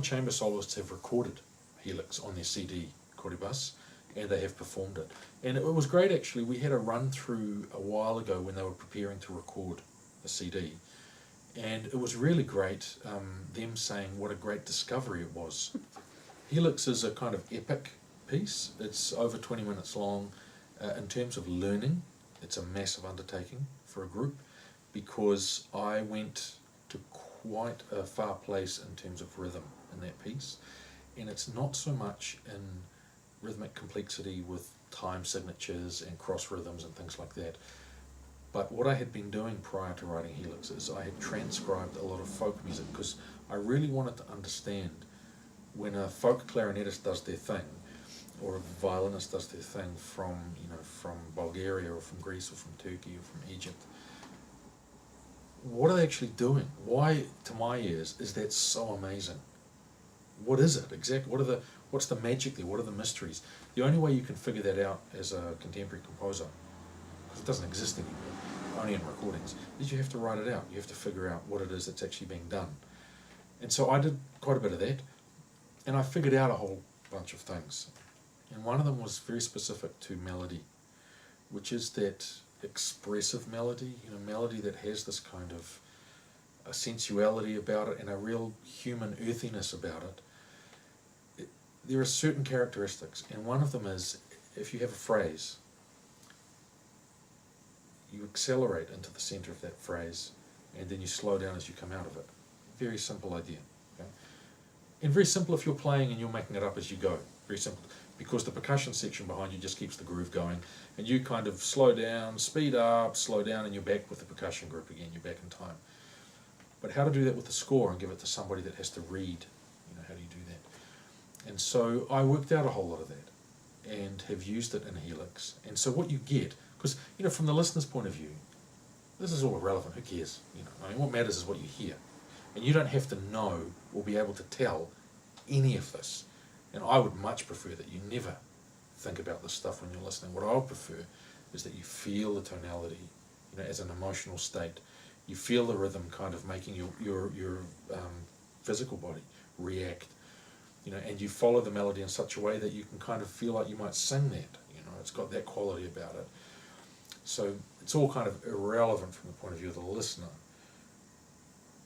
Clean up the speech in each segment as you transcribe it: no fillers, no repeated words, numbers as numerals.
Chamber Soloists have recorded Helix on their CD, Koribus, and they have performed it. And it was great actually. We had a run through a while ago when they were preparing to record the CD, and it was really great, them saying what a great discovery it was. Helix is a kind of epic piece. It's over 20 minutes long. In terms of learning, it's a massive undertaking for a group, because I went to quite a far place in terms of rhythm in that piece, and it's not so much in rhythmic complexity with time signatures and cross rhythms and things like that. But what I had been doing prior to writing Helix is I had transcribed a lot of folk music, because I really wanted to understand when a folk clarinetist does their thing, or a violinist does their thing from Bulgaria or from Greece or from Turkey or from Egypt. What are they actually doing? Why, to my ears, is that so amazing? What is it exactly? What's the magic there? What are the mysteries? The only way you can figure that out as a contemporary composer, because it doesn't exist anymore, only in recordings, is you have to write it out. You have to figure out what it is that's actually being done. And so I did quite a bit of that, and I figured out a whole bunch of things. And one of them was very specific to melody, which is that expressive melody, melody that has this kind of a sensuality about it and a real human earthiness about it. There are certain characteristics, and one of them is, if you have a phrase, you accelerate into the center of that phrase, and then you slow down as you come out of it. Very simple idea. Okay? And very simple if you're playing and you're making it up as you go. Very simple. Because the percussion section behind you just keeps the groove going, and you kind of slow down, speed up, slow down, and you're back with the percussion group again, you're back in time. But how to do that with the score and give it to somebody that has to read, how do you do that? And so I worked out a whole lot of that, and have used it in Helix. And so what you get, because from the listener's point of view, this is all irrelevant, who cares? What matters is what you hear. And you don't have to know or be able to tell any of this. And I would much prefer that you never think about this stuff when you're listening. What I would prefer is that you feel the tonality, as an emotional state. You feel the rhythm kind of making your physical body react, and you follow the melody in such a way that you can kind of feel like you might sing that. It's got that quality about it. So it's all kind of irrelevant from the point of view of the listener,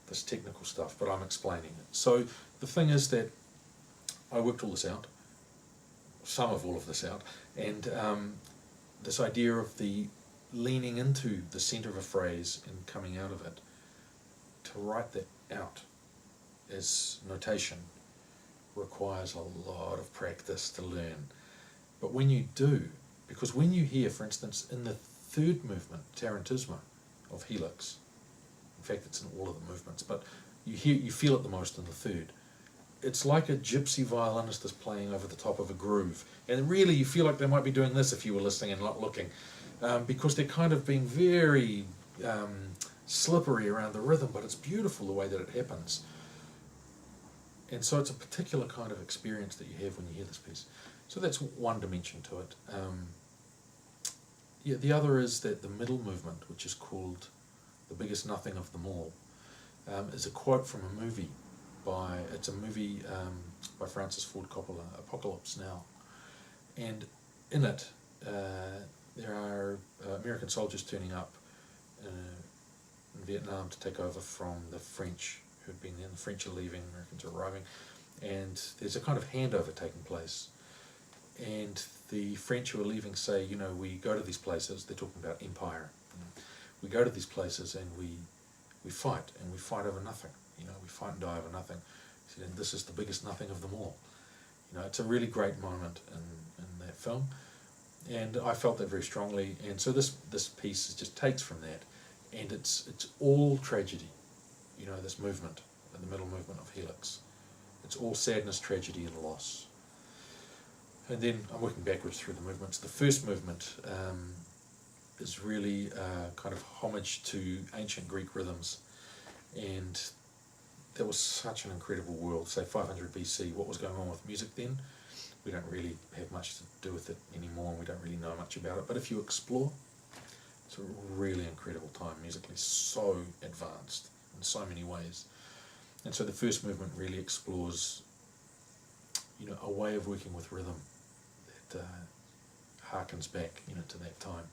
this technical stuff, but I'm explaining it. So the thing is that I worked all this out, some of all of this out, and this idea of the leaning into the center of a phrase and coming out of it, to write that out as notation requires a lot of practice to learn. But when you do, because when you hear, for instance, in the third movement, Tarantismo of Helix, in fact it's in all of the movements, but you feel it the most in the third. It's like a gypsy violinist is playing over the top of a groove, and really you feel like they might be doing this if you were listening and not looking, because they're kind of being very slippery around the rhythm, but it's beautiful the way that it happens. And so it's a particular kind of experience that you have when you hear this piece. So that's one dimension to it. The other is that the middle movement, which is called The Biggest Nothing of Them All, is a quote from a movie by Francis Ford Coppola, Apocalypse Now. And in it, there are American soldiers turning up in Vietnam to take over from the French who'd been there. The French are leaving, Americans are arriving, and there's a kind of handover taking place. And the French who are leaving say, we go to these places, they're talking about empire. We go to these places and we fight over nothing. We fight and die over nothing. And this is the biggest nothing of them all. It's a really great moment in that film, and I felt that very strongly. And so this piece just takes from that, and it's all tragedy. This movement, the middle movement of Helix, it's all sadness, tragedy, and loss. And then I'm working backwards through the movements. The first movement is really kind of homage to ancient Greek rhythms, and that was such an incredible world. Say 500 BC, what was going on with music then? We don't really have much to do with it anymore, and we don't really know much about it. But if you explore, it's a really incredible time musically, so advanced in so many ways. And so the first movement really explores a way of working with rhythm that harkens back, to that time.